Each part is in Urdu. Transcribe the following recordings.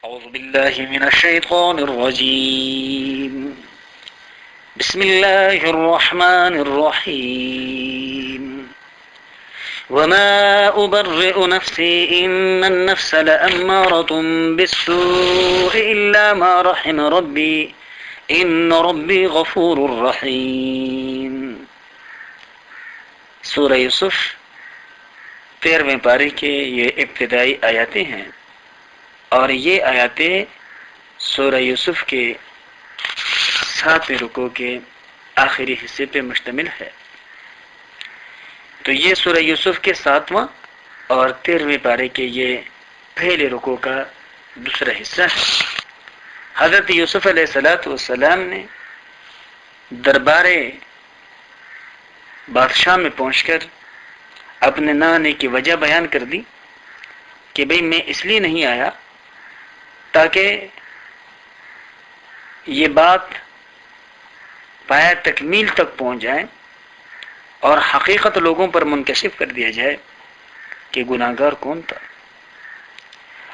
أعوذ بالله من الشيطان الرجيم بسم الله الرحمن الرحيم وما أبرئ نفسي إن النفس لأمارة بالسوء إلا ما رحم ربي إن ربي غفور رحيم. سورہ یوسف 13ویں پارے کے یہ ابتدائی آیاتیں ہیں اور یہ آیاتیں سورہ یوسف کے 7ویں رکوع کے آخری حصے پہ مشتمل ہے. تو یہ سورہ یوسف کے 7واں اور 13ویں پارے کے یہ پہلے رکوع کا دوسرا حصہ ہے. حضرت یوسف علیہ السلام نے دربار بادشاہ میں پہنچ کر اپنے نہ آنے کی وجہ بیان کر دی کہ بھئی میں اس لیے نہیں آیا تاکہ یہ بات پایہ تکمیل تک پہنچ جائے اور حقیقت لوگوں پر منکشف کر دیا جائے کہ گناہگار کون تھا.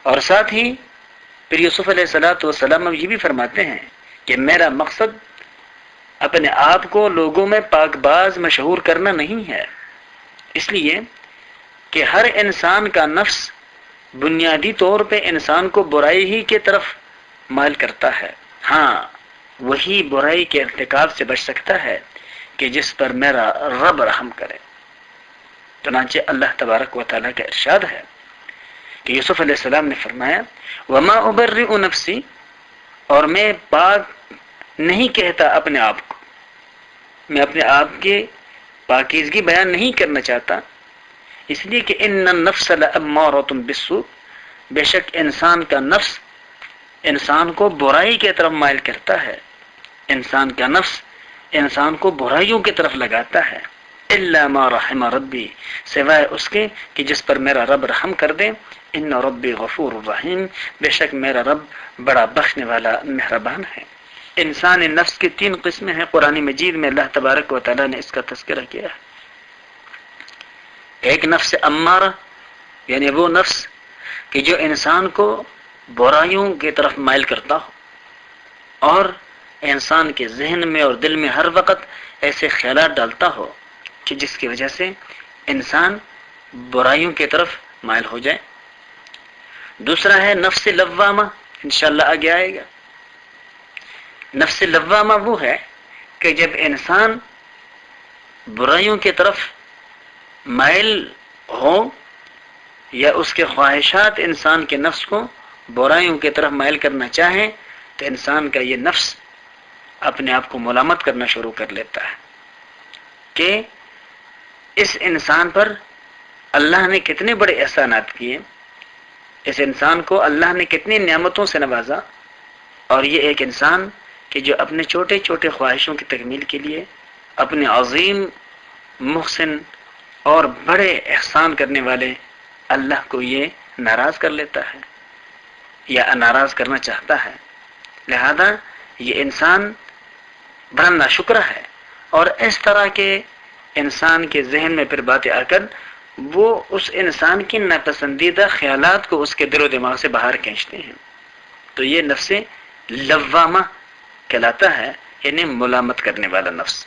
اور ساتھ ہی پھر یوسف علیہ السلام یہ بھی فرماتے ہیں کہ میرا مقصد اپنے آپ کو لوگوں میں پاک باز مشہور کرنا نہیں ہے، اس لیے کہ ہر انسان کا نفس بنیادی طور پہ انسان کو برائی ہی کی طرف مائل کرتا ہے. ہاں، وہی برائی کے ارتکاب سے بچ سکتا ہے کہ جس پر میرا رب رحم کرے. چنانچہ اللہ تبارک و تعالیٰ کا ارشاد ہے کہ یوسف علیہ السلام نے فرمایا وما ابرئ نفسی، اور میں پاک نہیں کہتا اپنے آپ کو، میں اپنے آپ کے پاکیزگی بیان نہیں کرنا چاہتا، اس لیے کہ ان النفس لامارۃ بالسوء، بے شک انسان کا نفس انسان کو برائی کی طرف مائل کرتا ہے، انسان کا نفس انسان کو برائیوں کی طرف لگاتا ہے. الا ما رحم ربی، سوائے اس کے کہ جس پر میرا رب رحم کر دے. ان ربی غفور الرحیم، بے شک میرا رب بڑا بخشنے والا مہربان ہے. انسان نفس کی 3 قسمیں ہیں. قرآن مجید میں اللہ تبارک و تعالیٰ نے اس کا تذکرہ کیا ہے. ایک نفس امارہ، یعنی وہ نفس کہ جو انسان کو برائیوں کی طرف مائل کرتا ہو اور انسان کے ذہن میں اور دل میں ہر وقت ایسے خیالات ڈالتا ہو کہ جس کی وجہ سے انسان برائیوں کی طرف مائل ہو جائے. دوسرا ہے نفس لوامہ، انشاءاللہ آگے آئے گا. نفس لوامہ وہ ہے کہ جب انسان برائیوں کی طرف مائل ہو یا اس کے خواہشات انسان کے نفس کو برائیوں کی طرف مائل کرنا چاہیں تو انسان کا یہ نفس اپنے آپ کو ملامت کرنا شروع کر لیتا ہے کہ اس انسان پر اللہ نے کتنے بڑے احسانات کیے، اس انسان کو اللہ نے کتنی نعمتوں سے نوازا، اور یہ ایک انسان کہ جو اپنے چھوٹے چھوٹے خواہشوں کی تکمیل کے لیے اپنے عظیم محسن اور بڑے احسان کرنے والے اللہ کو یہ ناراض کر لیتا ہے یا ناراض کرنا چاہتا ہے. لہذا یہ انسان بڑا ناشکرہ ہے، اور اس طرح کے انسان کے ذہن میں پھر باتیں آ کر وہ اس انسان کی ناپسندیدہ خیالات کو اس کے دل و دماغ سے باہر کھینچتے ہیں. تو یہ نفس لوامہ کہلاتا ہے، یعنی ملامت کرنے والا نفس،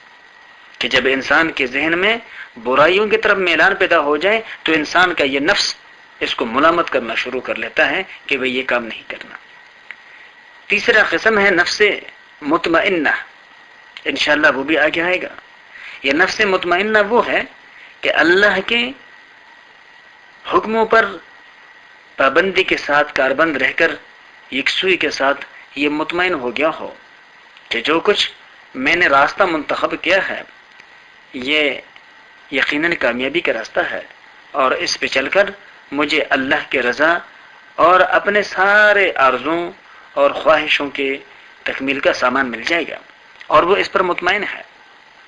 کہ جب انسان کے ذہن میں برائیوں کی طرف میلان پیدا ہو جائے تو انسان کا یہ نفس اس کو ملامت کرنا شروع کر لیتا ہے کہ بھئی یہ کام نہیں کرنا. تیسرا قسم ہے نفس مطمئنہ، انشاءاللہ وہ بھی آگے آئے گا. یہ نفس مطمئنہ وہ ہے کہ اللہ کے حکموں پر پابندی کے ساتھ کاربند رہ کر یکسوئی کے ساتھ یہ مطمئن ہو گیا ہو کہ جو کچھ میں نے راستہ منتخب کیا ہے یہ یقیناً کامیابی کا راستہ ہے، اور اس پہ چل کر مجھے اللہ کے رضا اور اپنے سارے آرزوں اور خواہشوں کے تکمیل کا سامان مل جائے گا، اور وہ اس پر مطمئن ہے.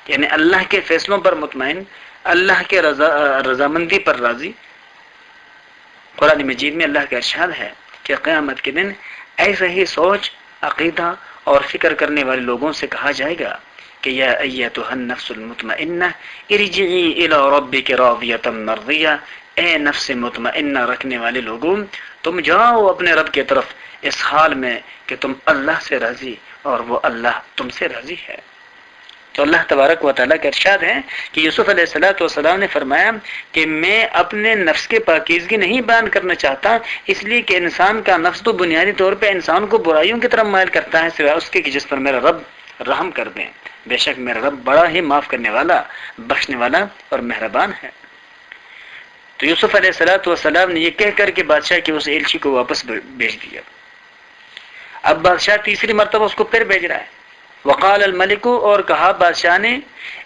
یعنی اللہ کے فیصلوں پر مطمئن، اللہ کے رضامندی پر راضی. قرآن مجید میں اللہ کا ارشاد ہے کہ قیامت کے دن ایسے ہی سوچ، عقیدہ اور فکر کرنے والے لوگوں سے کہا جائے گا کہ یا ایتھا النفس المطمئنہ ارجعی الی ربک راضیۃ مرضیہ، اے نفس مطمئنہ رکھنے والے لوگوں تم جاؤ اپنے رب کی طرف اس حال میں کہ تم اللہ سے راضی اور وہ اللہ تم سے راضی ہے۔ تو اللہ تبارک و تعالیٰ کا ارشاد ہے کہ یوسف علیہ السلام نے فرمایا کہ میں اپنے نفس کے پاکیزگی نہیں بیان کرنا چاہتا، اس لیے کہ انسان کا نفس تو بنیادی طور پہ انسان کو برائیوں کی طرف مائل کرتا ہے سوائے اس کے کہ جس پر میرا رب رحم کر دیں۔ بے شک میرا رب بڑا ہی معاف کرنے والا، بخشنے والا اور مہربان ہے۔ تو یوسف علیہ السلام نے یہ کہہ کر کے بادشاہ کے اس ایلچی کو واپس بھیج دیا۔ اب بادشاہ تیسری مرتبہ اس کو پھر بھیج رہا ہے۔ وقال الملک، اور کہا بادشاہ نے،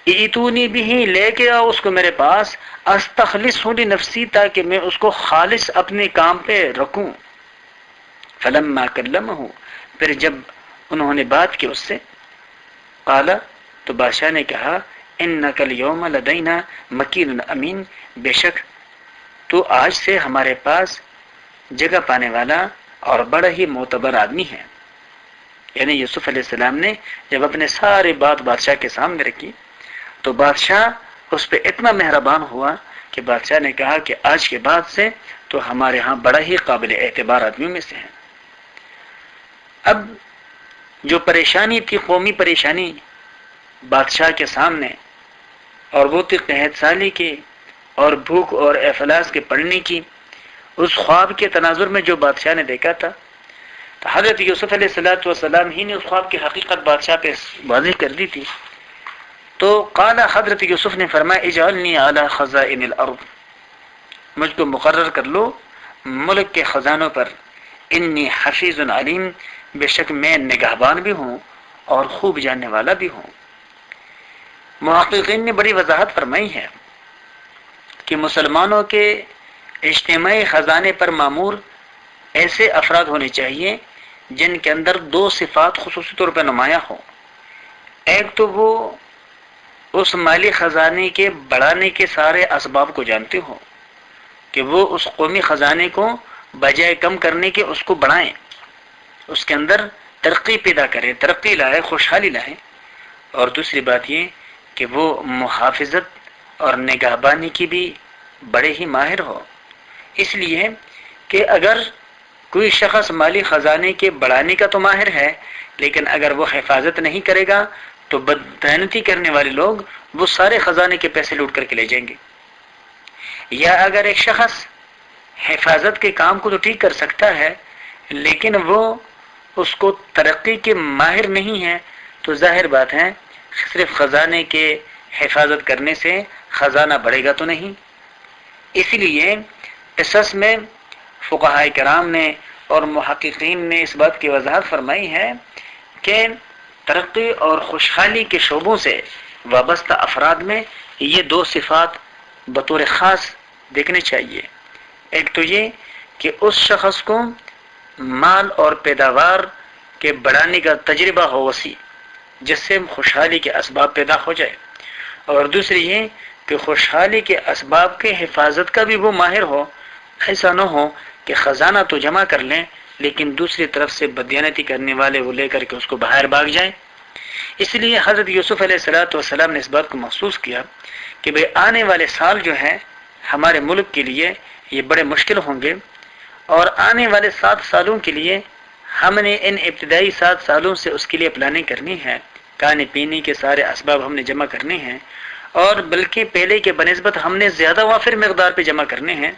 ایتونی بھی، لے کے آؤ اس کو میرے پاس، استخلصہ لنفسی، تاکہ میں اس کو خالص اپنے کام پہ رکھوں۔ فلما کلمہ، پھر جب انہوں نے بات کی اس سے، قال، تو بادشاہ نے کہا، انک اليوم لدینا مکین امین، بے شک تو آج سے ہمارے پاس جگہ پانے والا اور بڑا ہی معتبر آدمی ہے۔ یعنی یوسف علیہ السلام نے جب اپنے سارے بات بادشاہ کے سامنے رکھی تو بادشاہ اس پہ اتنا مہربان ہوا کہ بادشاہ نے کہا کہ آج کے بعد سے تو ہمارے ہاں بڑا ہی قابل اعتبار آدمیوں میں سے ہیں۔ اب جو پریشانی تھی، قومی پریشانی بادشاہ کے سامنے، اور وہ تھی قحط سالی کی اور بھوک اور افلاس کے پڑنے کی، اس خواب کے تناظر میں جو بادشاہ نے دیکھا تھا، تو حضرت یوسف علیہ السلام ہی نے اس خواب کی حقیقت بادشاہ پہ واضح کر دی تھی۔ تو قال، حضرت یوسف نے فرمایا، اجعلنی علی خزائن الارض، مجھ کو مقرر کر لو ملک کے خزانوں پر، انی حفیظ علیم، بے شک میں نگہبان بھی ہوں اور خوب جاننے والا بھی ہوں۔ محققین نے بڑی وضاحت فرمائی ہے کہ مسلمانوں کے اجتماعی خزانے پر مامور ایسے افراد ہونے چاہیے جن کے اندر دو صفات خصوصی طور پر نمایاں ہوں۔ ایک تو وہ اس مالی خزانے کے بڑھانے کے سارے اسباب کو جانتے ہوں کہ وہ اس قومی خزانے کو بجائے کم کرنے کے اس کو بڑھائیں، اس کے اندر ترقی پیدا کریں، ترقی لائے، خوشحالی لائیں۔ اور دوسری بات یہ کہ وہ محافظت اور نگہبانی کی بھی بڑے ہی ماہر ہو، اس لیے کہ اگر کوئی شخص مالی خزانے کے بڑھانے کا تو ماہر ہے، لیکن اگر وہ حفاظت نہیں کرے گا تو بددیانتی کرنے والے لوگ وہ سارے خزانے کے پیسے لوٹ کر کے لے جائیں گے۔ یا اگر ایک شخص حفاظت کے کام کو تو ٹھیک کر سکتا ہے لیکن وہ اس کو ترقی کے ماہر نہیں ہے، تو ظاہر بات ہے صرف خزانے کے حفاظت کرنے سے خزانہ بڑھے گا تو نہیں۔ اس لیے قصص میں فقہاء کرام نے اور محققین نے اس بات کی وضاحت فرمائی ہے کہ ترقی اور خوشحالی کے شعبوں سے وابستہ افراد میں یہ دو صفات بطور خاص دیکھنے چاہیے۔ ایک تو یہ کہ اس شخص کو مال اور پیداوار کے بڑھانے کا تجربہ ہو وسیع، جس سے خوشحالی کے اسباب پیدا ہو جائے، اور دوسری یہ کہ خوشحالی کے اسباب کے حفاظت کا بھی وہ ماہر ہو، ایسا نہ ہو کہ خزانہ تو جمع کر لیں لیکن دوسری طرف سے بددیانتی کرنے والے وہ لے کر کے اس کو باہر بھاگ جائیں۔ اس لیے حضرت یوسف علیہ السلام نے اس بات کو محسوس کیا کہ بھئی آنے والے سال جو ہیں ہمارے ملک کے لیے یہ بڑے مشکل ہوں گے، اور آنے والے 7 سالوں کے لیے ہم نے ان ابتدائی 7 سالوں سے اس کے لیے پلاننگ کرنی ہے، کھانے پینے کے سارے اسباب ہم نے جمع کرنے ہیں، اور بلکہ پہلے کے بنسبت ہم نے زیادہ وافر مقدار پہ جمع کرنے ہیں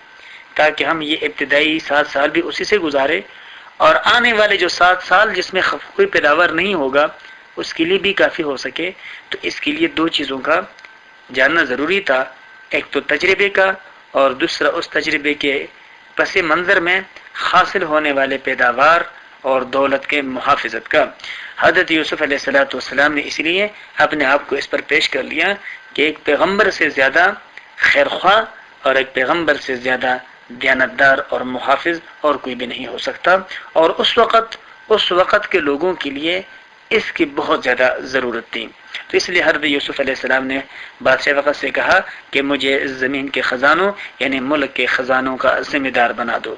تاکہ ہم یہ ابتدائی 7 سال بھی اسی سے گزارے، اور آنے والے جو 7 سال جس میں کوئی پیداوار نہیں ہوگا اس کے لیے بھی کافی ہو سکے۔ تو اس کے لیے 2 چیزوں کا جاننا ضروری تھا، ایک تو تجربے کا اور دوسرا اس تجربے کے پس منظر میں حاصل ہونے والے پیداوار اور دولت کے محافظت کا۔ حضرت یوسف علیہ السلام نے اس لیے اپنے آپ کو اس پر پیش کر لیا کہ ایک پیغمبر سے زیادہ خیرخواہ اور ایک پیغمبر سے زیادہ دیانتدار اور محافظ اور کوئی بھی نہیں ہو سکتا، اور اس وقت کے لوگوں کے لیے اس کی بہت زیادہ ضرورت تھی۔ تو اس لیے حضرت یوسف علیہ السلام نے بادشاہ وقت سے کہا کہ مجھے زمین کے خزانوں یعنی ملک کے خزانوں کا ذمہ دار بنا دو۔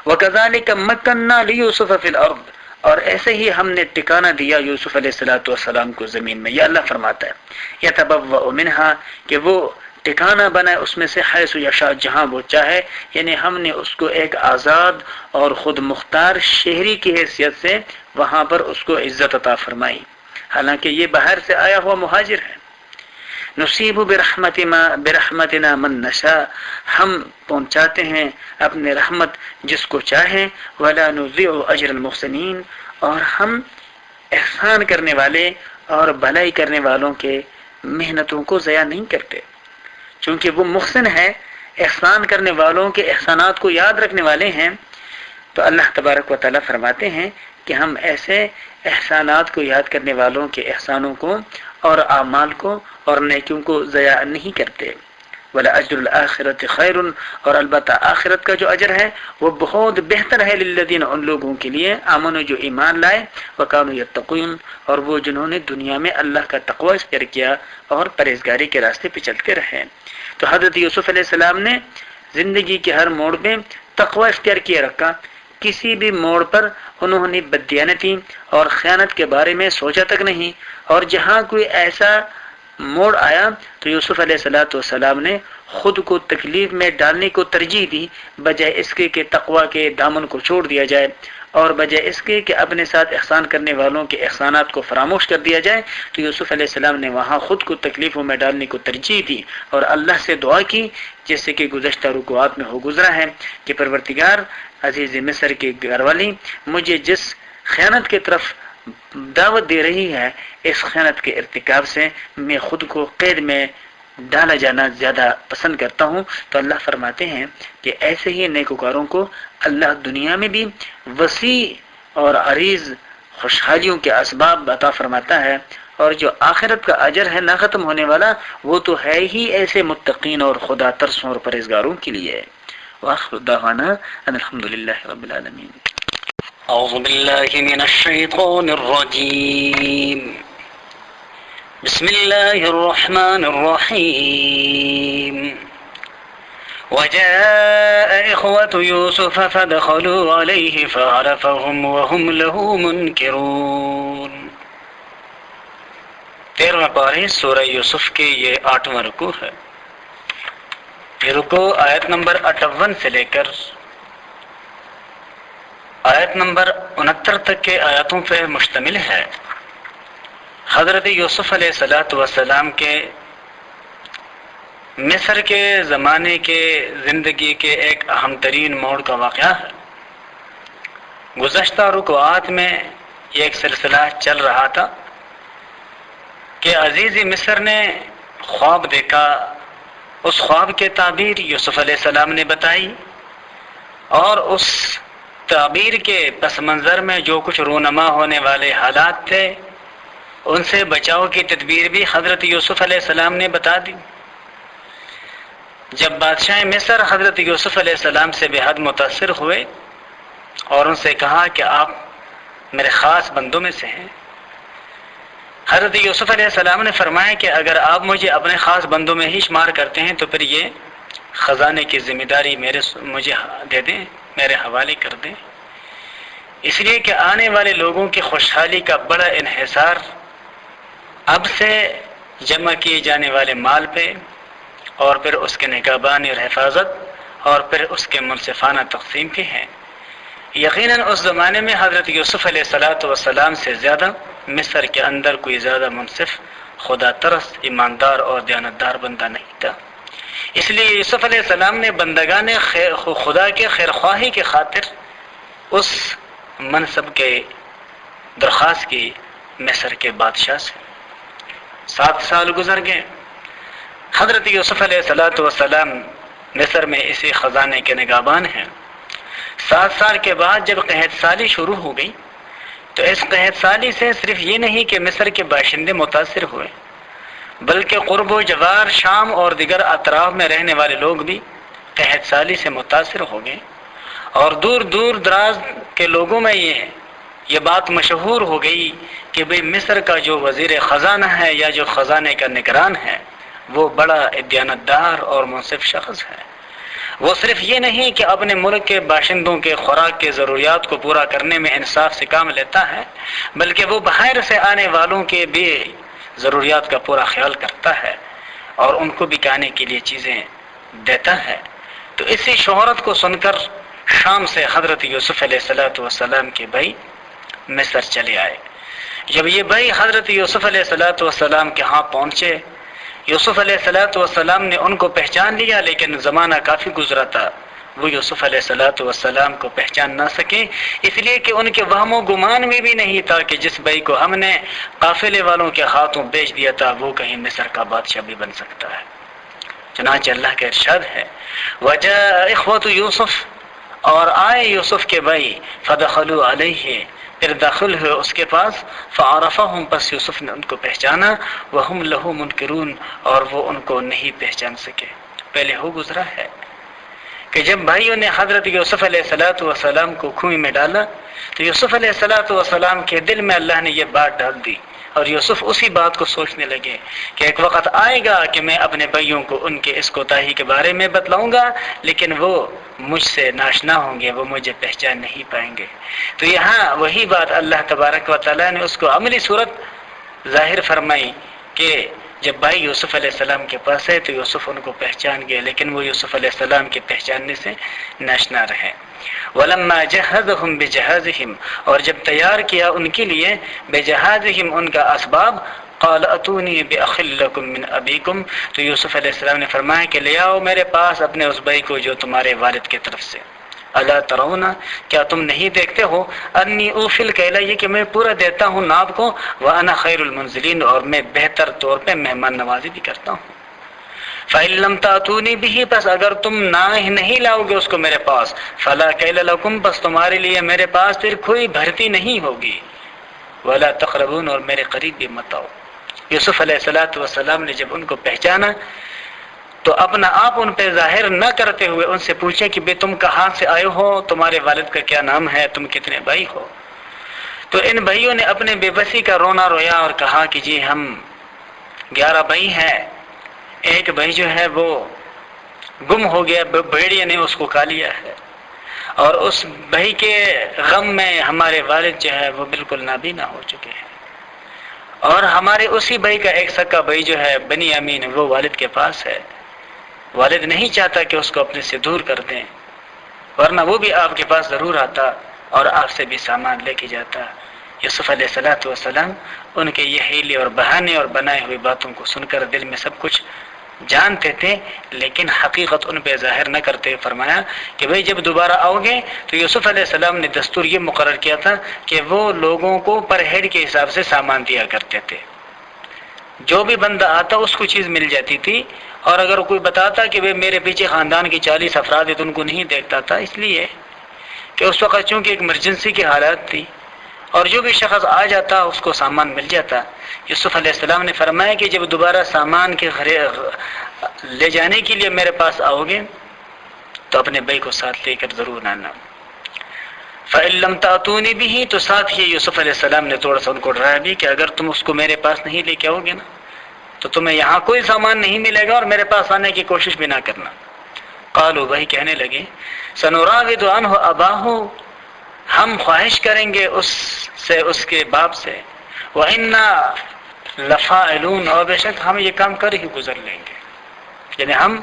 وَكَذَلِكَ مَكَّنَّا لِيُوسُفَ فِي الْأَرْضِ، اور ایسے ہی ہم نے ٹھکانہ دیا یوسف علیہ السلام کو زمین میں۔ یہ اللہ فرماتا ہے یتبوأ منہا، کہ وہ ٹھکانہ بنائے اس میں سے حیث یشاء جہاں وہ چاہے، یعنی ہم نے اس کو ایک آزاد اور خود مختار شہری کی حیثیت سے وہاں پر اس کو عزت عطا فرمائی، حالانکہ یہ باہر سے آیا ہوا مہاجر ہے۔ نصیب برحمتنا من نشاء، ہم پہنچاتے ہیں اپنے رحمت جس کو چاہیں، ولا نضيع اجر المحسنین، اور ہم احسان کرنے والے اور بھلائی کرنے والوں کے محنتوں کو ضائع نہیں کرتے، چونکہ وہ محسن ہے، احسان کرنے والوں کے احسانات کو یاد رکھنے والے ہیں۔ تو اللہ تبارک و تعالیٰ فرماتے ہیں کہ ہم ایسے احسانات کو یاد کرنے والوں کے احسانوں کو اور اعمال کو اور نیکیوں کو ضائع نہیں کرتے۔ وَلَأَجْرُ الْآخِرَةِ خَيْرٌ، اور البتہ آخرت کا جو اجر ہے وہ بہت بہتر ہے للذین، ان لوگوں کے لیے آمنوا جو ایمان لائے، وَكَانُوا يَتَّقُونَ، اور وہ جنہوں نے دنیا میں اللہ کا تقوی اختیار کیا اور پرہیزگاری کے راستے پہ چلتے رہے۔ تو حضرت یوسف علیہ السلام نے زندگی کے ہر موڑ پہ تقوی اختیار کیے رکھا، کسی بھی موڑ پر انہوں نے بددیانتی اور خیانت کے بارے میں سوچا تک نہیں، اور جہاں کوئی ایسا موڑ آیا تو یوسف علیہ السلام نے خود کو تکلیف میں ڈالنے کو ترجیح دی، بجائے اس کے کہ تقوی کے دامن کو چھوڑ دیا جائے، اور بجائے اس کے کہ اپنے ساتھ احسان کرنے والوں کے احسانات کو فراموش کر دیا جائے، تو یوسف علیہ السلام نے وہاں خود کو تکلیفوں میں ڈالنے کو ترجیح دی اور اللہ سے دعا کی، جیسے کہ گزشتہ رکوعات میں ہو گزرا ہے کہ پروردگار عزیز مصر کی گھر والی مجھے جس خیانت کی طرف دعوت دے رہی ہے، اس خیانت کے ارتکاب سے میں خود کو قید میں ڈالا جانا زیادہ پسند کرتا ہوں۔ تو اللہ فرماتے ہیں کہ ایسے ہی نیکوکاروں کو اللہ دنیا میں بھی وسیع اور عریض خوشحالیوں کے اسباب عطا فرماتا ہے، اور جو آخرت کا اجر ہے نہ ختم ہونے والا، وہ تو ہے ہی ایسے متقین اور خدا ترسوں اور پرہیزگاروں کے لیے۔ وآخر دعوانا ان الحمدللہ رب العالمین۔ اعوذ باللہ من الشیطان الرجیم، بسم اللہ الرحمن الرحیم۔ وجاء إخوة يوسف فدخلوا عليه فعرفهم وهم له منكرون۔ 13واں پارہ سورہ یوسف کے یہ 8واں رکوع ہے۔ یہ رکوع آیت نمبر 58 سے لے کر آیت نمبر 69 تک کے آیاتوں پر مشتمل ہے۔ حضرت یوسف علیہ السلام کے مصر کے زمانے کے زندگی کے ایک اہم ترین موڑ کا واقعہ ہے۔ گزشتہ رکوعات میں یہ ایک سلسلہ چل رہا تھا کہ عزیز مصر نے خواب دیکھا، اس خواب کے تعبیر یوسف علیہ السلام نے بتائی، اور اس تعبیر کے پس منظر میں جو کچھ رونما ہونے والے حالات تھے ان سے بچاؤ کی تدبیر بھی حضرت یوسف علیہ السلام نے بتا دی۔ جب بادشاہ مصر حضرت یوسف علیہ السلام سے بے حد متاثر ہوئے اور ان سے کہا کہ آپ میرے خاص بندوں میں سے ہیں، حضرت یوسف علیہ السلام نے فرمایا کہ اگر آپ مجھے اپنے خاص بندوں میں ہی شمار کرتے ہیں تو پھر یہ خزانے کی ذمہ داری مجھے دے دیں، میرے حوالے کر دیں، اس لیے کہ آنے والے لوگوں کی خوشحالی کا بڑا انحصار اب سے جمع کیے جانے والے مال پہ، اور پھر اس کے نگہبانی اور حفاظت، اور پھر اس کے منصفانہ تقسیم پہ ہیں۔ یقیناً اس زمانے میں حضرت یوسف علیہ السلام سے زیادہ مصر کے اندر کوئی زیادہ منصف، خدا ترس، ایماندار اور دیانتدار بندہ نہیں تھا۔ اس لیے یوسف علیہ السلام نے بندگان خدا کے خیرخواہی کی خاطر اس منصب کے درخواست کی مصر کے بادشاہ سے۔ 7 سال گزر گئے، حضرت یوسف علیہ السلام مصر میں اسی خزانے کے نگہبان ہیں۔ 7 سال کے بعد جب قحط سالی شروع ہو گئی تو اس قحط سالی سے صرف یہ نہیں کہ مصر کے باشندے متاثر ہوئے، بلکہ قرب و جوار شام اور دیگر اطراف میں رہنے والے لوگ بھی قحط سالی سے متاثر ہو گئے، اور دور دور دراز کے لوگوں میں یہ بات مشہور ہو گئی کہ بھئی مصر کا جو وزیر خزانہ ہے یا جو خزانے کا نگران ہے وہ بڑا دیانتدار اور منصف شخص ہے۔ وہ صرف یہ نہیں کہ اپنے ملک کے باشندوں کے خوراک کے ضروریات کو پورا کرنے میں انصاف سے کام لیتا ہے، بلکہ وہ باہر سے آنے والوں کے بھی ضروریات کا پورا خیال کرتا ہے، اور ان کو بھی کھانے کے لیے چیزیں دیتا ہے۔ تو اسی شہرت کو سن کر شام سے حضرت یوسف علیہ السلام کے بھائی مصر چلے آئے۔ جب یہ بھائی حضرت یوسف علیہ السلام کے ہاں پہنچے، یوسف علیہ السلام نے ان کو پہچان لیا، لیکن زمانہ کافی گزرا تھا، وہ یوسف علیہ السلام کو پہچان نہ سکے، اس لیے کہ ان کے وہم و گمان میں بھی نہیں تھا کہ جس بھائی کو ہم نے قافلے والوں کے ہاتھوں بیچ دیا تھا وہ کہیں مصر کا بادشاہ بھی بن سکتا ہے۔ چنانچہ اللہ کا ارشاد ہے وَجَاءَ إِخْوَةُ يُوسُف، اور آئے یوسف کے بھائی، فَدَخَلُوا عَلَيْهِ، پھر داخل ہوئے اس کے پاس، فَعَرَفَهُمْ، پس یوسف نے ان کو پہچانا، وَهُمْ لَهُ مُنْكِرُونَ، اور وہ ان کو نہیں پہچان سکے۔ پہلے ہو گزرا ہے کہ جب بھائیوں نے حضرت یوسف علیہ السلام کو کنویں میں ڈالا تو یوسف علیہ السلام کے دل میں اللہ نے یہ بات ڈال دی، اور یوسف اسی بات کو سوچنے لگے کہ ایک وقت آئے گا کہ میں اپنے بھائیوں کو ان کے اس کوتاہی کے بارے میں بتلاؤں گا، لیکن وہ مجھ سے ناشنا ہوں گے، وہ مجھے پہچان نہیں پائیں گے۔ تو یہاں وہی بات اللہ تبارک و تعالیٰ نے اس کو عملی صورت ظاہر فرمائی کہ جب بھائی یوسف علیہ السلام کے پاس ہے تو یوسف ان کو پہچان گئے، لیکن وہ یوسف علیہ السلام کے پہچاننے سے ناشنا رہے۔ وَلَمَّا جَهَّزَهُمْ بِجَهَازِهِمْ، اور جب تیار کیا ان کے لیے بِجَهَازِهِمْ ان کا اسباب، قَالَ أَتُونِي بِأَخٍ لَكُم مِّنْ أَبِيكُمْ، تو یوسف علیہ السلام نے فرمایا کہ لے آؤ میرے پاس اپنے اس بھائی کو جو تمہارے والد کی طرف سے۔ الا ترون، کیا تم نہیں دیکھتے ہو، انی اوفی الکیل، یہ کہ میں پورا دیتا ہوں ناب کو، وانا خیر المنزلین، اور میں بہتر طور پہ مہمان نوازی بھی کرتا ہوں۔ فإن لم تأتونی به، پس اگر تم نہیں لاؤ گے اس کو میرے پاس، فلا کیل لکم، پس تمہارے لیے میرے پاس پھر کوئی بھرتی نہیں ہوگی، ولا تقربون، اور میرے قریب بھی مت آؤ۔ یوسف علیہ السلام نے جب ان کو پہچانا تو اپنا آپ ان پہ ظاہر نہ کرتے ہوئے ان سے پوچھے کہ بے تم کہاں سے آئے ہو، تمہارے والد کا کیا نام ہے، تم کتنے بھائی ہو؟ تو ان بھائیوں نے اپنے بے بسی کا رونا رویا اور کہا کہ جی ہم 11 بھائی ہیں، ایک بھائی جو ہے وہ گم ہو گیا، بھیڑیا نے اس کو کھا لیا ہے، اور اس بھائی کے غم میں ہمارے والد جو ہے وہ بالکل نابینا ہو چکے ہیں، اور ہمارے اسی بھائی کا ایک سکا بھائی جو ہے بنیامین، وہ والد کے پاس ہے، والد نہیں چاہتا کہ اس کو اپنے سے دور کر دیں، ورنہ وہ بھی آپ کے پاس ضرور آتا اور آپ سے بھی سامان لے کے جاتا۔ یوسف علیہ السلام ان کے یہ ہیلے اور بہانے اور بنائے ہوئی باتوں کو سن کر دل میں سب کچھ جانتے تھے، لیکن حقیقت ان پہ ظاہر نہ کرتے، فرمایا کہ بھئی جب دوبارہ آؤ گے تو یوسف علیہ السلام نے دستور یہ مقرر کیا تھا کہ وہ لوگوں کو پر ہیڈ کے حساب سے سامان دیا کرتے تھے، جو بھی بندہ آتا اس کو چیز مل جاتی تھی، اور اگر کوئی بتاتا کہ میرے پیچھے خاندان کی 40 افراد ہیں تو ان کو نہیں دیکھتا تھا، اس لیے کہ اس وقت چونکہ ایک ایمرجنسی کی حالات تھی، اور جو بھی شخص آ جاتا اس کو سامان مل جاتا۔ یوسف علیہ السلام نے فرمایا کہ جب دوبارہ سامان کے لے جانے کے لیے میرے پاس آؤ گے تو اپنے بھائی کو ساتھ لے کر ضرور آنا۔ فَإِن لَّمْ تَأْتُونِي بِهِ، تو ساتھ ہی یوسف علیہ السلام نے تھوڑا سا ان کو ڈرایا بھی کہ اگر تم اس کو میرے پاس نہیں لے کے آؤ گے نا تو تمہیں یہاں کوئی سامان نہیں ملے گا، اور میرے پاس آنے کی کوشش بھی نہ کرنا۔ قالوا، وہی کہنے لگے، سنراود عنہ اباہ، ہم خواہش کریں گے اس سے، اس کے باپ سے، وَإِنَّا لَفَاعِلُونَ، اور بے شک ہم یہ کام کر ہی گزر لیں گے، یعنی ہم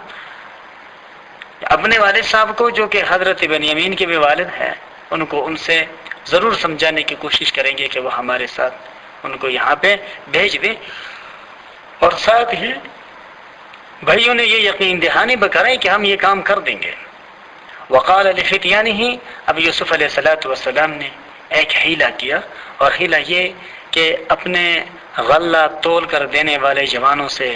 اپنے والد صاحب کو جو کہ حضرت بنیامین کے بھی والد ہیں ان کو ان سے ضرور سمجھانے کی کوشش کریں گے کہ وہ ہمارے ساتھ ان کو یہاں پہ بھیج دیں، اور ساتھ ہی بھائیوں نے یہ یقین دہانی بکرائی کہ ہم یہ کام کر دیں گے۔ وقال لفتیانہ، اب یوسف علیہ السلام نے ایک حیلہ کیا، اور حیلہ یہ کہ اپنے غلہ تول کر دینے والے جوانوں سے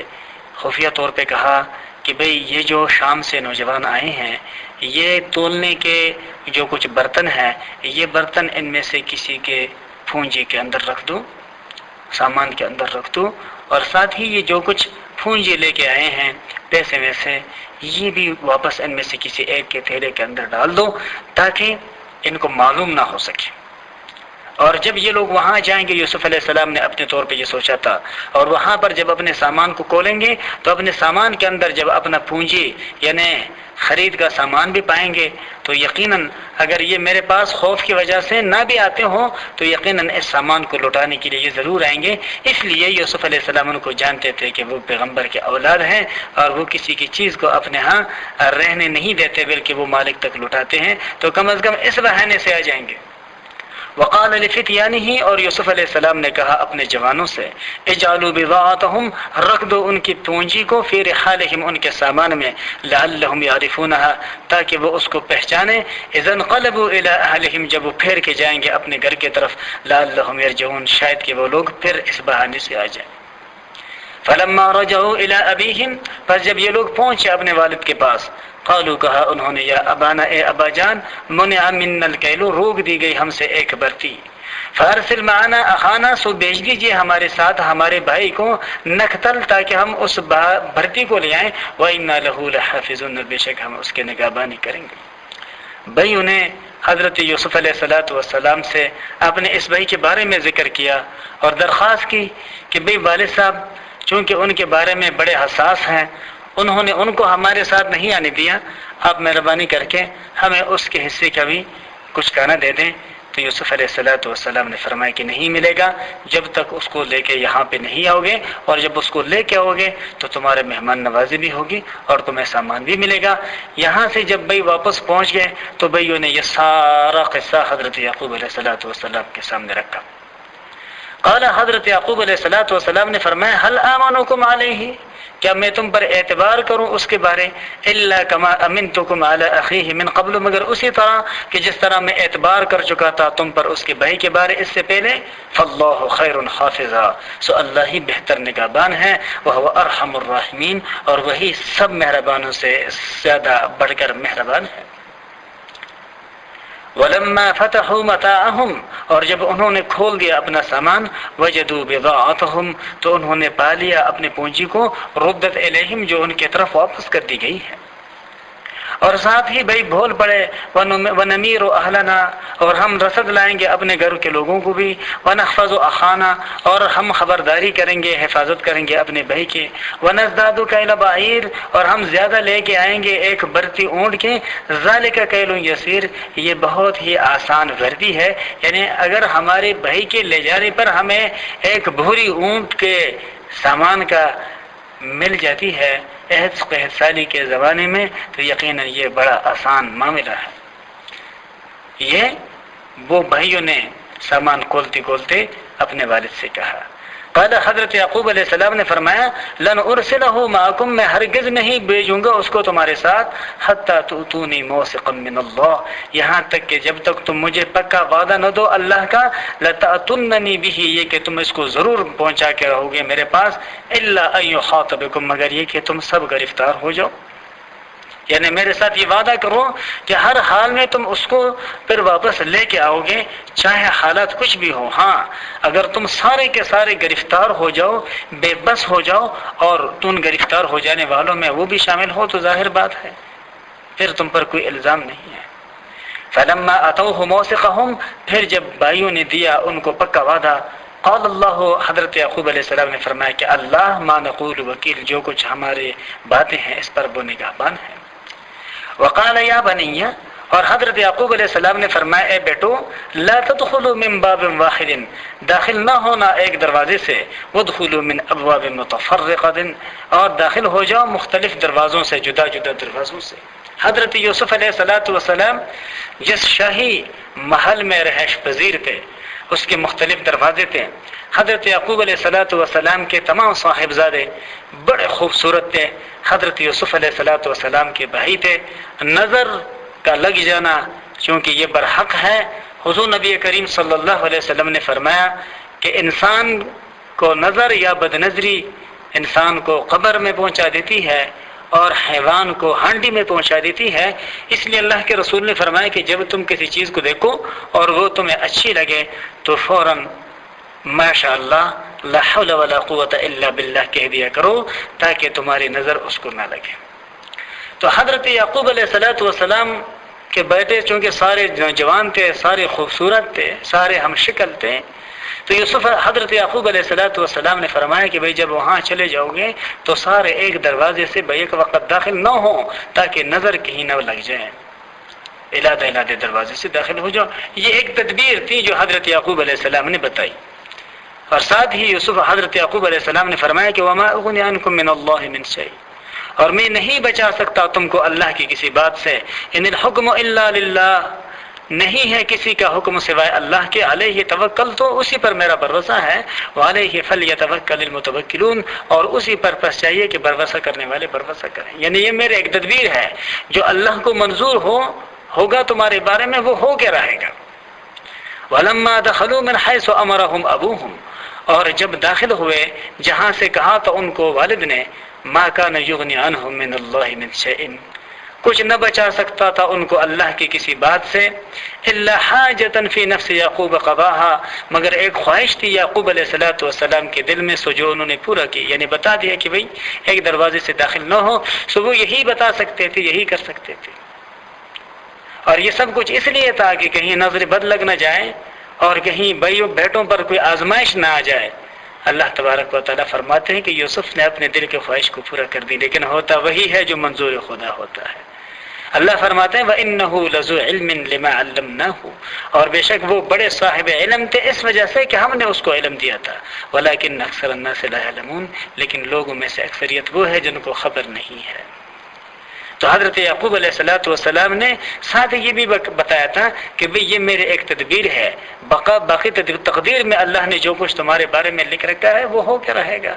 خفیہ طور پہ کہا کہ بھئی یہ جو شام سے نوجوان آئے ہیں، یہ تولنے کے جو کچھ برتن ہیں، یہ برتن ان میں سے کسی کے پھونجے کے اندر رکھ دو، سامان کے اندر رکھ دو، اور ساتھ ہی یہ جو کچھ پھونجے لے کے آئے ہیں پیسے ویسے، یہ بھی واپس ان میں سے کسی ایک کے تھیلے کے اندر ڈال دو تاکہ ان کو معلوم نہ ہو سکے۔ اور جب یہ لوگ وہاں جائیں گے، یوسف علیہ السلام نے اپنے طور پہ یہ سوچا تھا، اور وہاں پر جب اپنے سامان کو کھولیں گے تو اپنے سامان کے اندر جب اپنا پونجی یعنی خرید کا سامان بھی پائیں گے تو یقیناً اگر یہ میرے پاس خوف کی وجہ سے نہ بھی آتے ہوں تو یقیناً اس سامان کو لوٹانے کے لیے یہ ضرور آئیں گے۔ اس لیے یوسف علیہ السلام ان کو جانتے تھے کہ وہ پیغمبر کے اولاد ہیں اور وہ کسی کی چیز کو اپنے ہاں رہنے نہیں دیتے بلکہ وہ مالک تک لوٹاتے ہیں، تو کم از کم اس بہانے سے آ جائیں گے۔ وقال لفتیانہ، اور یوسف علیہ السلام نے کہا اپنے جوانوں سے، اجعلوا بضاعتهم، رکھ دو ان کی پونجی کو، فی رحالہم، ان کے سامان میں، لعلہم یعرفونہا، تاکہ وہ اس کو پہچانیں، اذا انقلبوا الی اہلہم، جب وہ پھیر کے جائیں گے اپنے گھر کی طرف، لعلہم یرجعون، شاید کہ وہ لوگ پھر اس بہانے سے آ جائیں۔ فلما رجعوا الی ابیہم، پس جب یہ لوگ پہنچے اپنے والد کے پاس، قالوا، کہا انہوں نے، یا ابانا، اے ابا جان، منع منا الکیل، روک دی گئی ہم سے ایک برتی، فارسل معنا اخانا، سو بھیج دیجیے ہمارے ساتھ ہمارے بھائی کو، نقتل، تاکہ ہم اس بھرتی کو لے آئیں، وَإِنَّا لَهُ لَحَافِظُونَ، بے شک ہم اس کے نگہبانی کریں گے۔ بھائی انہیں حضرت یوسف علیہ السلام سے اپنے اس بھائی کے بارے میں ذکر کیا اور درخواست کی کہ بھئی والد صاحب چونکہ ان کے بارے میں بڑے حساس ہیں، انہوں نے ان کو ہمارے ساتھ نہیں آنے دیا، آپ مہربانی کر کے ہمیں اس کے حصے کا بھی کچھ کھانا دے دیں۔ تو یوسف علیہ السلام نے فرمایا کہ نہیں ملے گا جب تک اس کو لے کے یہاں پہ نہیں آؤ گے، اور جب اس کو لے کے آؤ گے تو تمہارے مہمان نوازی بھی ہوگی اور تمہیں سامان بھی ملے گا۔ یہاں سے جب بھائی واپس پہنچ گئے تو بھائیوں نے یہ سارا قصہ حضرت یعقوب علیہ السلام کے سامنے رکھا۔ قال، حضرت یعقوب علیہ السلام نے فرمایا، هل آمنکم علیہ، کیا میں تم پر اعتبار کروں اس کے بارے، الا کما امنتکم علی اخیہ من قبل، مگر اسی طرح کہ جس طرح میں اعتبار کر چکا تھا تم پر اس کے بھائی کے بارے اس سے پہلے، فاللہ خیر حافظا، سو اللہ ہی بہتر نگہبان ہے، وہو ارحم الراحمین، اور وہی سب مہربانوں سے زیادہ بڑھ کر مہربان ہے۔ وَلَمَّا فَتَحُوا مَتَاعَهُمْ، اور جب انہوں نے کھول دیا اپنا سامان، وَجَدُوا بِضَاعَتَهُمْ، تو انہوں نے پا لیا اپنے پونجی کو، رُدَّتْ إِلَيْهِمْ، جو ان کی طرف واپس کر دی گئی ہے۔ اور ساتھ ہی بھائی بول پڑے، وَنَمِيرُ أَهْلَنَا، اور ہم رسد لائیں گے اپنے گھر کے لوگوں کو بھی، وَنَحْفَظُ أَخَانَا، اور ہم خبرداری کریں گے، حفاظت کریں گے اپنے بھائی کی، وَنَزْدَادُ كَيْلَ بَعِيرٍ، اور ہم زیادہ لے کے آئیں گے ایک برتی اونٹ کے، ذَلِكَ كَيْلٌ يَسِيرٌ، یہ بہت ہی آسان وردی ہے، یعنی اگر ہمارے بھائی کے لے جانے پر ہمیں ایک بھوری اونٹ کے سامان کا مل جاتی ہے قحط سالی کے زمانے میں، تو یقیناً یہ بڑا آسان معاملہ ہے۔ یہ وہ بھائیوں نے سامان کھولتے کھولتے اپنے والد سے کہا۔ قال، حضرت یعقوب علیہ السلام نے فرمایا، لن ارسلہ معکم، میں ہرگز نہیں بھیجوں گا اس کو تمہارے ساتھ، حتی تؤتونی موثقا من اللہ، یہاں تک کہ جب تک تم مجھے پکا وعدہ نہ دو اللہ کا، لتأتوننی بہ، یہ کہ تم اس کو ضرور پہنچا کے رہو گے میرے پاس، الا ان یخاطبکم، مگر یہ کہ تم سب گرفتار ہو جاؤ، یعنی میرے ساتھ یہ وعدہ کرو کہ ہر حال میں تم اس کو پھر واپس لے کے آؤ گے، چاہے حالات کچھ بھی ہو۔ ہاں اگر تم سارے کے سارے گرفتار ہو جاؤ، بے بس ہو جاؤ، اور تم گرفتار ہو جانے والوں میں وہ بھی شامل ہو تو ظاہر بات ہے پھر تم پر کوئی الزام نہیں ہے۔ فلما اتوہ موثقہم، پھر جب بھائیوں نے دیا ان کو پکا وعدہ، قال اللہ، حضرت یعقوب علیہ السلام نے فرمایا کہ اللہ ما نقول وکیل، جو کچھ ہمارے باتیں ہیں اس پر وہ نگہبان ہے۔ وقال یا بنی، اور حضرت یعقوب علیہ السلام نے فرمایا، اے بیٹو، لا تدخلوا من باب واحد، داخل نہ ہونا ایک دروازے سے، وادخلوا من ابواب متفرقۃ، اور داخل ہو جاؤ مختلف دروازوں سے، جدا جدا دروازوں سے۔ حضرت یوسف علیہ السلام جس شاہی محل میں رہائش پذیر تھے اس کے مختلف دروازے تھے۔ حضرت یعقوب علیہ السلام کے تمام صاحبزادے بڑے خوبصورت تھے، حضرت یوسف علیہ السلام کے بھائی تھے، نظر کا لگ جانا چونکہ یہ برحق ہے۔ حضور نبی کریم صلی اللہ علیہ وسلم نے فرمایا کہ انسان کو نظر یا بد نظری انسان کو قبر میں پہنچا دیتی ہے اور حیوان کو ہانڈی میں پہنچا دیتی ہے۔ اس لیے اللہ کے رسول نے فرمایا کہ جب تم کسی چیز کو دیکھو اور وہ تمہیں اچھی لگے تو فوراً ماشاء اللہ لا حول ولا قوت الا باللہ کہہ دیا کرو تاکہ تمہاری نظر اس کو نہ لگے۔ تو حضرت یعقوب علیہ السلام کہ بیٹے چونکہ سارے نوجوان تھے، سارے خوبصورت تھے، سارے ہم شکل تھے، تو یوسف حضرت یعقوب علیہ السلام نے فرمایا کہ بھئی جب وہاں چلے جاؤ گے تو سارے ایک دروازے سے بیک وقت داخل نہ ہوں تاکہ نظر کہیں نہ لگ جائے، علیحدہ دروازے سے داخل ہو جاؤ۔ یہ ایک تدبیر تھی جو حضرت یعقوب علیہ السلام نے بتائی۔ اور ساتھ ہی حضرت یعقوب علیہ السلام نے فرمایا کہ وما اغنی عنکم من اللہ من شیء، اور میں نہیں بچا سکتا تم کو اللہ کی کسی بات سے، ان الحکم الا للہ، نہیں ہے کسی کا حکم سوائے اللہ کے، علیہ توکل، تو اسی پر میرا بھروسہ ہے، وعلیہ فلیتوکل المتوکلون، اور اسی پر پس چاہیے کہ بھروسہ کرنے والے بھروسہ کریں۔ یعنی یہ میرے ایک تدبیر ہے، جو اللہ کو منظور ہوگا تمہارے بارے میں وہ ہو کے رہے گا۔ وَلَمَّا دَخَلُوا مِنْ حَيْثُ أَمَرَهُمْ أَبُوهُمْ، اور جب داخل ہوئے جہاں سے کہا تو ان کو والد نے، مَا كَانَ يُغْنِ عَنْهُمْ مِنَ اللَّهِ مِنْ شَيْءٍ، کچھ نہ بچا سکتا تھا ان کو اللہ کی کسی بات سے، إِلَّا حَاجَةً فِي نَفْسِ يَعْقُوبَ قَضَاهَا، مگر ایک خواہش تھی یعقوب علیہ السلام کے دل میں، سو جو انہوں نے پورا کی، یعنی بتا دیا کہ بھئی ایک دروازے سے داخل نہ ہو، سو وہ یہی بتا سکتے تھے، یہی کر سکتے تھے۔ اور یہ سب کچھ اس لیے تھا کہ کہیں نظر بد لگ نہ جائے اور کہیں بھائیوں بیٹوں پر کوئی آزمائش نہ آ جائے۔ اللہ تبارک و تعالیٰ فرماتے ہیں کہ یوسف نے اپنے دل کے خواہش کو پورا کر دی، لیکن ہوتا وہی ہے جو منظور خدا ہوتا ہے۔ اللہ فرماتے ہیں وَإِنَّهُ لَذُو عِلْمٍ لِمَا عَلَّمْنَاهُ، اور بے شک وہ بڑے صاحب علم تھے اس وجہ سے کہ ہم نے اس کو علم دیا تھا، وَلَكِنَّ أَكْثَرَ النَّاسِ لَا يَعْلَمُونَ، لیکن لوگوں میں سے اکثریت وہ ہے جن کو خبر نہیں ہے۔ تو حضرت یعقوب علیہ السلام نے ساتھ یہ بھی بتایا تھا کہ بھئی یہ میرے ایک تدبیر ہے، باقی تقدیر میں اللہ نے جو کچھ تمہارے بارے میں لکھ رکھا ہے وہ ہو کے رہے گا۔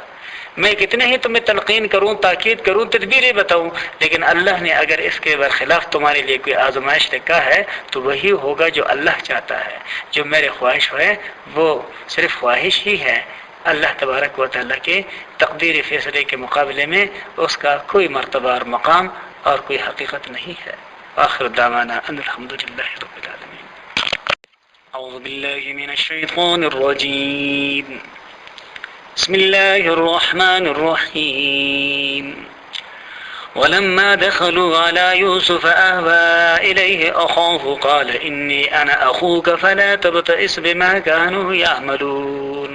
میں کتنے ہی تمہیں تلقین کروں، تاکید کروں، تدبیریں بتاؤں، لیکن اللہ نے اگر اس کے برخلاف تمہارے لیے کوئی آزمائش رکھا ہے تو وہی ہوگا جو اللہ چاہتا ہے۔ جو میرے خواہش ہے وہ صرف خواہش ہی ہے، اللہ تبارک و تعالیٰ کے تقدیر فیصلے کے مقابلے میں اس کا کوئی مرتبہ اور مقام اور کوئی حقیقت نہیں ہے۔ آخر دعوانا ان الحمدللہ رب العالمین۔ اعوذ باللہ من الشیطان الرجیم، بسم اللہ الرحمن الرحیم۔ ولما دخلوا على يوسف آوى إليه أخاه قال إني أنا أخوك فلا تبتئس بما كانوا يعملون۔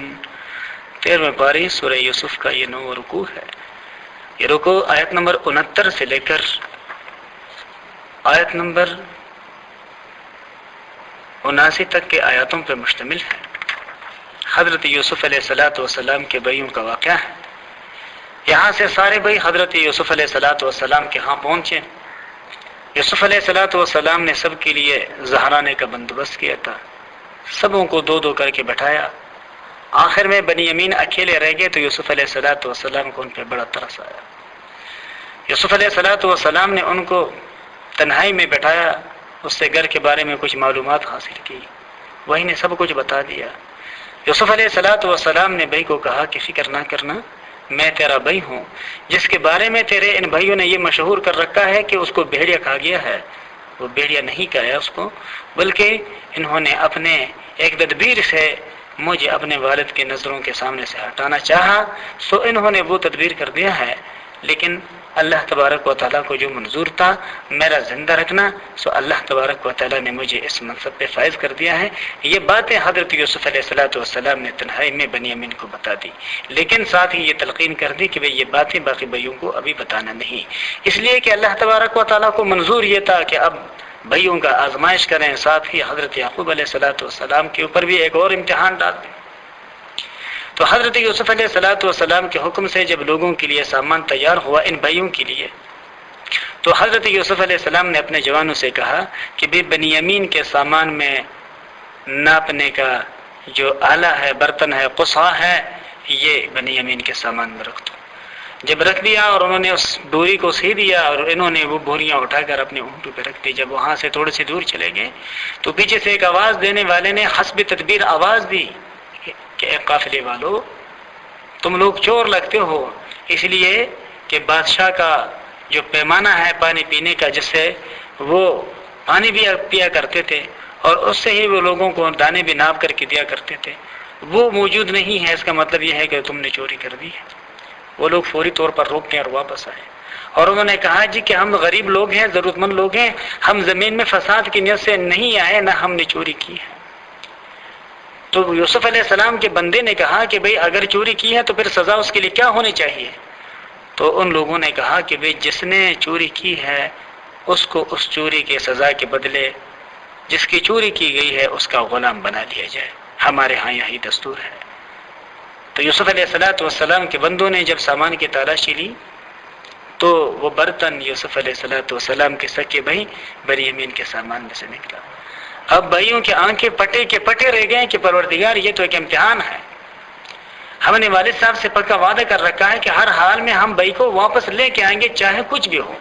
13ویں پاری سورہ یوسف کا یہ 9واں رکوع ہے۔ یہ رکوع آیت نمبر 69 سے لے کر آیت نمبر 79 تک کے آیاتوں پر مشتمل ہے۔ حضرت یوسف علیہ السلام کے بھائیوں کا واقعہ ہے۔ یہاں سے سارے بھائی حضرت یوسف علیہ السلام کے ہاں پہنچے۔ یوسف علیہ السلام نے سب کے لیے زہرانے کا بندوبست کیا تھا، سبوں کو دو دو کر کے بٹھایا۔ آخر میں بنیامین اکیلے رہ گئے تو یوسف علیہ السلام کو ان پہ بڑا ترس آیا۔ یوسف علیہ السلام نے ان کو تنہائی میں بٹھایا، اس سے گھر کے بارے میں کچھ معلومات حاصل کی، وہی نے سب کچھ بتا دیا۔ یوسف علیہ السلام نے بھائی کو کہا کہ فکر نہ کرنا، میں تیرا بھائی ہوں، جس کے بارے میں تیرے ان بھائیوں نے یہ مشہور کر رکھا ہے کہ اس کو بھیڑیا کھا گیا ہے، وہ بھیڑیا نہیں کھایا اس کو، بلکہ انہوں نے اپنے ایک تدبیر سے مجھے اپنے والد کے نظروں کے سامنے سے ہٹانا چاہا، سو انہوں نے وہ تدبیر کر دیا ہے، لیکن اللہ تبارک و تعالیٰ کو جو منظور تھا میرا زندہ رکھنا، سو اللہ تبارک و تعالیٰ نے مجھے اس منصب پہ فائز کر دیا ہے۔ یہ باتیں حضرت یوسف علیہ السلام نے تنہائی میں بنیامین کو بتا دی، لیکن ساتھ ہی یہ تلقین کر دی کہ بھئی یہ باتیں باقی بھائیوں کو ابھی بتانا نہیں، اس لیے کہ اللہ تبارک و تعالیٰ کو منظور یہ تھا کہ اب بھائیوں کا آزمائش کریں، ساتھ ہی حضرت یعقوب علیہ السلام کے اوپر بھی ایک اور امتحان ڈال دیں۔ تو حضرت یوسف علیہ السلام کے حکم سے جب لوگوں کے لیے سامان تیار ہوا ان بھائیوں کے لیے، تو حضرت یوسف علیہ السلام نے اپنے جوانوں سے کہا کہ بھی بنیامین کے سامان میں ناپنے کا جو آلہ ہے، برتن ہے، قصا ہے، یہ بنیامین کے سامان میں رکھ دو۔ جب رکھ دیا اور انہوں نے اس بوری کو سی دیا اور انہوں نے وہ بوریاں اٹھا کر اپنے اونٹوں پہ رکھ دی، جب وہاں سے تھوڑے سے دور چلے گئے تو پیچھے سے ایک آواز دینے والے نے حسب تدبیر آواز دی کہ اے قافلے والو، تم لوگ چور لگتے ہو، اس لیے کہ بادشاہ کا جو پیمانہ ہے پانی پینے کا، جس سے وہ پانی بھی پیا کرتے تھے اور اس سے ہی وہ لوگوں کو دانے بھی ناپ کر کے دیا کرتے تھے، وہ موجود نہیں ہے، اس کا مطلب یہ ہے کہ تم نے چوری کر دی ہے۔ وہ لوگ فوری طور پر روک گئے اور واپس آئے اور انہوں نے کہا جی کہ ہم غریب لوگ ہیں، ضرورت مند لوگ ہیں، ہم زمین میں فساد کی نیت سے نہیں آئے، نہ ہم نے چوری کی ہے۔ تو یوسف علیہ السلام کے بندے نے کہا کہ بھئی اگر چوری کی ہے تو پھر سزا اس کے لیے کیا ہونی چاہیے؟ تو ان لوگوں نے کہا کہ بھئی جس نے چوری کی ہے اس کو اس چوری کے سزا کے بدلے جس کی چوری کی گئی ہے اس کا غلام بنا لیا جائے، ہمارے ہاں یہی دستور ہے۔ تو یوسف علیہ السلام کے بندوں نے جب سامان کی تلاشی لی تو وہ برتن یوسف علیہ السلام کے سکے بھائی بنیامین کے سامان میں سے نکلا۔ اب بھائیوں کی آنکھیں پٹے کے پٹے رہ گئے کہ پروردگار یہ تو ایک امتحان ہے، ہم نے والد صاحب سے پکا وعدہ کر رکھا ہے کہ ہر حال میں ہم بھائی کو واپس لے کے آئیں گے چاہے کچھ بھی ہو،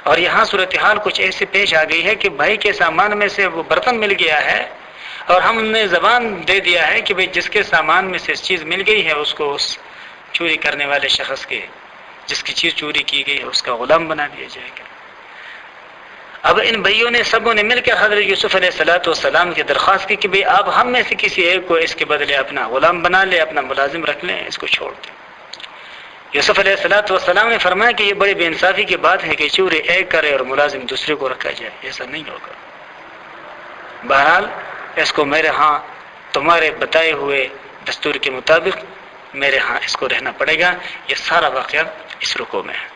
اور یہاں صورتحال کچھ ایسے پیش آ گئی ہے کہ بھائی کے سامان میں سے وہ برتن مل گیا ہے اور ہم نے زبان دے دیا ہے کہ بھائی جس کے سامان میں سے اس چیز مل گئی ہے اس کو اس چوری کرنے والے شخص کے جس کی چیز چوری کی گئی ہے اس کا غلام بنا دیا جائے گا۔ اب ان بھائیوں نے سبوں نے مل کر حضرت یوسف علیہ السلام کی درخواست کی کہ بھئی آپ ہم میں سے کسی ایک کو اس کے بدلے اپنا غلام بنا لے، اپنا ملازم رکھ لیں، اس کو چھوڑ دیں۔ یوسف علیہ السلام نے فرمایا کہ یہ بڑی بے انصافی کی بات ہے کہ چوری ایک کرے اور ملازم دوسرے کو رکھا جائے، ایسا نہیں ہوگا۔ بہرحال اس کو میرے ہاں تمہارے بتائے ہوئے دستور کے مطابق میرے ہاں اس کو رہنا پڑے گا۔ یہ سارا واقعہ اس رکوع میں ہے۔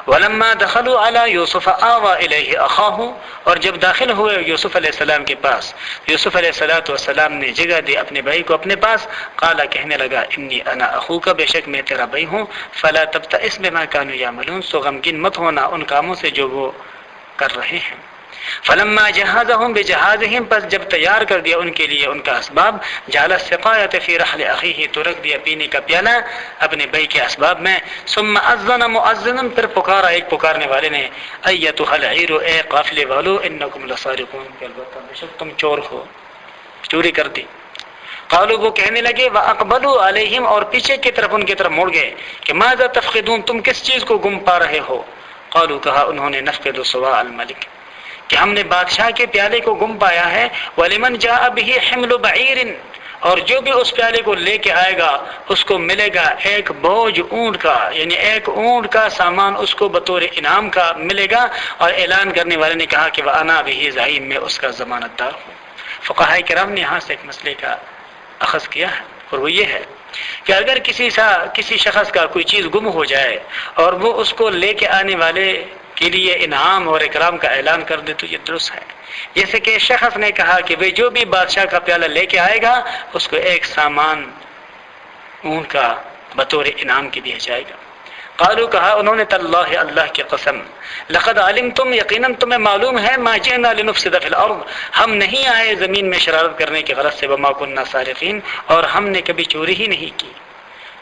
وَلَمَّا دَخَلُوا عَلَى يُوسُفَ آوَى إِلَيْهِ أَخَاهُ، اور جب داخل ہوئے یوسف علیہ السلام کے پاس، یوسف علیہ السلام نے جگہ دی اپنے بھائی کو اپنے پاس، قال کہنے لگا انی انا اخوک، بے شک میں تیرا بھائی ہوں، فلا تبتئس بما كانوا يعملون، سو غمگین مت ہونا ان کاموں سے جو وہ کر رہے ہیں۔ فلما جہزهم بجہازهم، پس جب تیار کر دیا ان کے لیے ان کا اسباب، جعل السقایۃ فی رحل اخیہ، تو رکھ دیا پینے کا پیالہ اپنے بھائی کے اسباب میں۔ ثم اذن مؤذن، پھر پکارا ایک پکارنے والے نے، ایتھا العیر، اے قافلے والو، انکم لسارقون، کہ البتہ بے شک تم چور ہو، چوری کر دی۔ قالوا، وہ کہنے لگے، واقبلوا علیہم، اور پیچھے کی طرف ان کی طرف مڑ گئے کہ ماذا تفقدون، تم کس چیز کو گم پا رہے ہو؟ قالوا، کہا انہوں نے، نفقد صواع الملک، کہ ہم نے بادشاہ کے پیالے کو گم پایا ہے، وَلِمَنْ جَاءَ بِهِ حِمْلُ بَعِيرٍ، اور جو بھی اس پیالے کو لے کے آئے گا اس کو ملے گا ایک بوجھ اونٹ کا، یعنی ایک اونٹ کا سامان اس کو بطور انعام کا ملے گا۔ اور اعلان کرنے والے نے کہا کہ وَأَنَا بِهِ زَعِيمٌ، میں اس کا ضمانت دار ہوں۔ فقہاء کرام نے یہاں سے ایک مسئلے کا اخذ کیا ہے، اور وہ یہ ہے کہ اگر کسی شخص کا کوئی چیز گم ہو جائے اور وہ اس کو لے کے آنے والے کے لیے انعام اور اکرام کا اعلان کر دے تو یہ درست ہے۔ جیسے کہ شخص نے کہا کہ بھئی جو بھی بادشاہ کا پیالہ لے کے آئے گا اس کو ایک سامان اونٹ کا بطور انعام کے دیا جائے گا۔ قالوا، کہا انہوں نے، تاللہ، اللہ کی قسم، لقد علمتم، یقیناً تمہیں معلوم ہے، ما جئنا لنفسد فی الارض، ہم نہیں آئے زمین میں شرارت کرنے کے غرض سے، وما کننا سارقین، اور ہم نے کبھی چوری ہی نہیں کی۔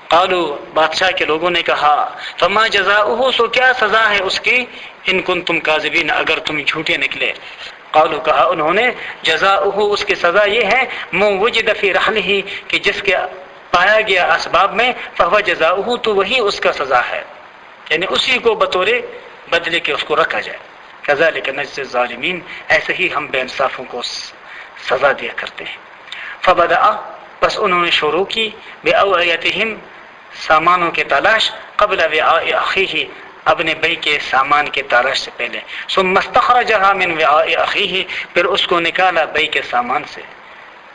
قالوا، بادشاہ کے لوگوں نے کہا، فما جزاؤہ، سو کیا سزا ہے اس کی، ان کنتم کاذبین، اگر تم جھوٹے نکلے۔ قالوا، کہا انہوں نے، جزاؤہ، اس کی سزا یہ ہے، من وجد فی رحلہ، کہ جس کے پایا گیا اسباب میں، فہو جزاؤہ، تو وہی اس کا سزا ہے، یعنی اسی کو بطور بدلے کے اس کو رکھا جائے۔ کذالک نجزی الظالمین، ایسے ہی ہم بے انصافوں کو سزا دیا کرتے ہیں۔ فبدأ، بس انہوں نے شروع کی، بأوعیتہم، سامانوں کے تلاش، قبل وعاء اخیہ، اپنے بھائی کے سامان کے تلاش سے پہلے، ثم استخرجها من وعاء اخیہ، پھر اس کو نکالا بھائی کے سامان سے۔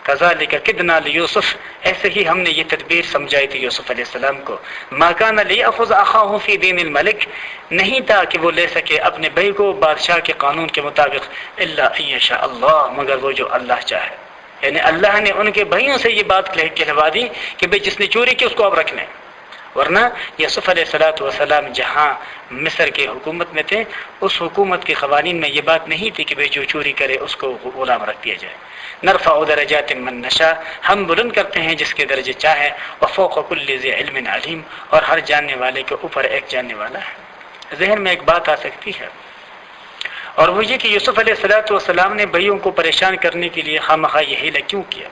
کذالک کدنا لیوسف، ایسے ہی ہم نے یہ تدبیر سمجھائی تھی یوسف علیہ السلام کو، ما کان لیأخذ اخاہ فی دین الملک، نہیں تھا کہ وہ لے سکے اپنے بھائی کو بادشاہ کے قانون کے مطابق، الا ان یشاء اللہ، مگر وہ جو اللہ چاہے، یعنی اللہ نے ان کے بھائیوں سے یہ بات کہلوا دی کہ بھئی جس نے چوری کی اس کو اب رکھ لیں، ورنہ یوسف علیہ السلام جہاں مصر کے حکومت میں تھے اس حکومت کے قوانین میں یہ بات نہیں تھی کہ بھئی جو چوری کرے اس کو غلام رکھ دیا جائے۔ نرفع درجات من نشاء، ہم بلند کرتے ہیں جس کے درجے چاہے، وفوق کل ذی علم علیم، اور ہر جاننے والے کے اوپر ایک جاننے والا ہے۔ ذہن میں ایک بات آ سکتی ہے، اور وہ یہ کہ یوسف علیہ السلام نے بھائیوں کو پریشان کرنے کے لیے خواہ یہ حیلہ کیوں کیا؟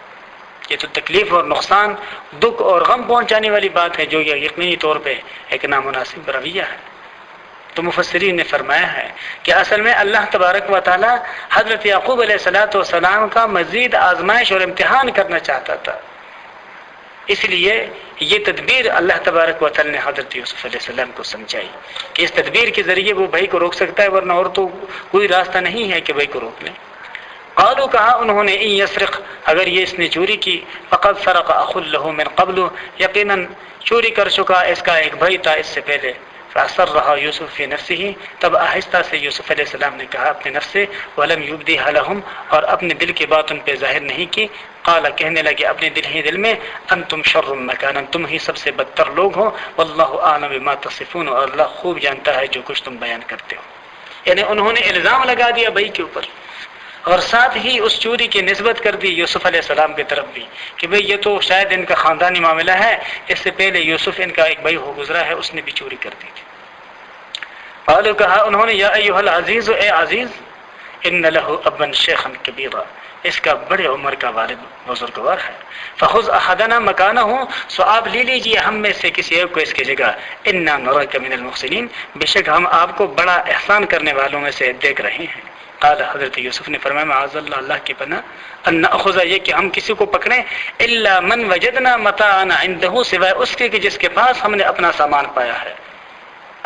یہ تو تکلیف اور نقصان، دکھ اور غم پہنچانے والی بات ہے، جو یہ یقینی طور پہ ایک نامناسب رویہ ہے۔ تو مفسرین نے فرمایا ہے کہ اصل میں اللہ تبارک و تعالی حضرت یعقوب علیہ السلام کا مزید آزمائش اور امتحان کرنا چاہتا تھا، اس لیے یہ تدبیر اللہ تبارک و تعالی نے حضرت یوسف علیہ السلام کو سمجھائی کہ اس تدبیر کے ذریعے وہ بھائی کو روک سکتا ہے، ورنہ اور تو کوئی راستہ نہیں ہے کہ بھائی کو روک لیں۔ قالوا کہا انہوں نے ان یسرق اگر یہ اس نے چوری کی فقد سرق اخ له من قبل یقیناً چوری کر چکا اس کا ایک بھائی تھا اس سے پہلے۔ فاسرها یوسف فی نفسه تب آہستہ سے یوسف علیہ السلام نے کہا اپنے نفس سے ولم یبدها لهم اور اپنے دل کی بات ان پہ ظاہر نہیں کی۔ قال کہنے لگے اپنے دل میں انتم شر مکانا تم ہی سب سے بدتر لوگ ہو واللہ اعلم بما تصفون اور اللہ خوب جانتا ہے جو کچھ تم بیان کرتے ہو۔ یعنی انہوں نے الزام لگا دیا بھائی کے اوپر اور ساتھ ہی اس چوری کی نسبت کر دی یوسف علیہ السلام کی طرف بھی کہ بھئی یہ تو شاید ان کا خاندانی معاملہ ہے، اس سے پہلے یوسف ان کا ایک بھائی ہو گزرا ہے اس نے بھی چوری کر دی تھی۔ قالوا کہا انہوں نے یا ایھا العزیز اے عزیز ان له ابا شیخا کبیرا اس کا بڑے عمر کا والد بزرگوار ہے۔ فخذ احدنا مکانہ سو آپ لے لیجیے ہم میں سے کسی ایک کو اس کی جگہ انا نراک من المحسنین بے شک ہم آپ کو بڑا احسان کرنے والوں میں سے دیکھ رہے ہیں۔ قال حضرت یوسف نے فرمایا معاذ اللہ اللہ کی پناہ ان ناخذ یہ کہ ہم کسی کو پکڑیں الا من وجدنا متاعنا عنده سوائے اس کے کہ جس کے پاس ہم نے اپنا سامان پایا ہے۔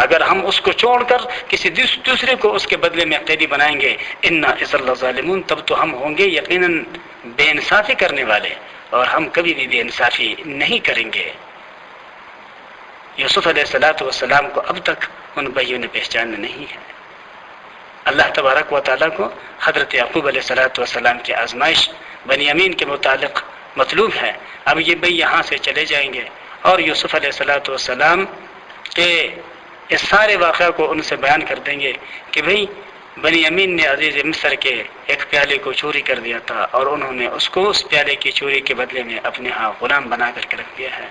اگر ہم اس کو چھوڑ کر کسی دوسرے کو اس کے بدلے میں قیدی بنائیں گے انا اذا لظالمون تب تو ہم ہوں گے یقیناً بے انصافی کرنے والے اور ہم کبھی بھی بے انصافی نہیں کریں گے۔ یوسف علیہ السلام کو اب تک ان بھائیوں نے پہچانا نہیں ہے۔ اللہ تبارک و تعالیٰ کو حضرت یعقوب علیہ السلام کی آزمائش بنیامین کے متعلق مطلوب ہے۔ اب یہ بھائی یہاں سے چلے جائیں گے اور یوسف علیہ السلام کے اس سارے واقعہ کو ان سے بیان کر دیں گے کہ بھئی بنیامین نے عزیز مصر کے ایک پیالے کو چوری کر دیا تھا اور انہوں نے اس کو اس پیالے کی چوری کے بدلے میں اپنے ہاں غلام بنا کر کے رکھ دیا ہے،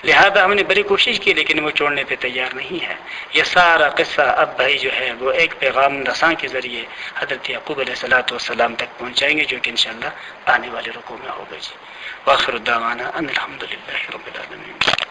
لہذا ہم نے بڑی کوشش کی لیکن وہ چھوڑنے پہ تیار نہیں ہے۔ یہ سارا قصہ اب بھائی جو ہے وہ ایک پیغام رساں کے ذریعے حضرت یعقوب علیہ السلام تک پہنچائیں گے جو کہ انشاءاللہ آنے والے رکوع میں ہوگا جی۔ وآخر دعوانا ان الحمد للہ رب العالمین۔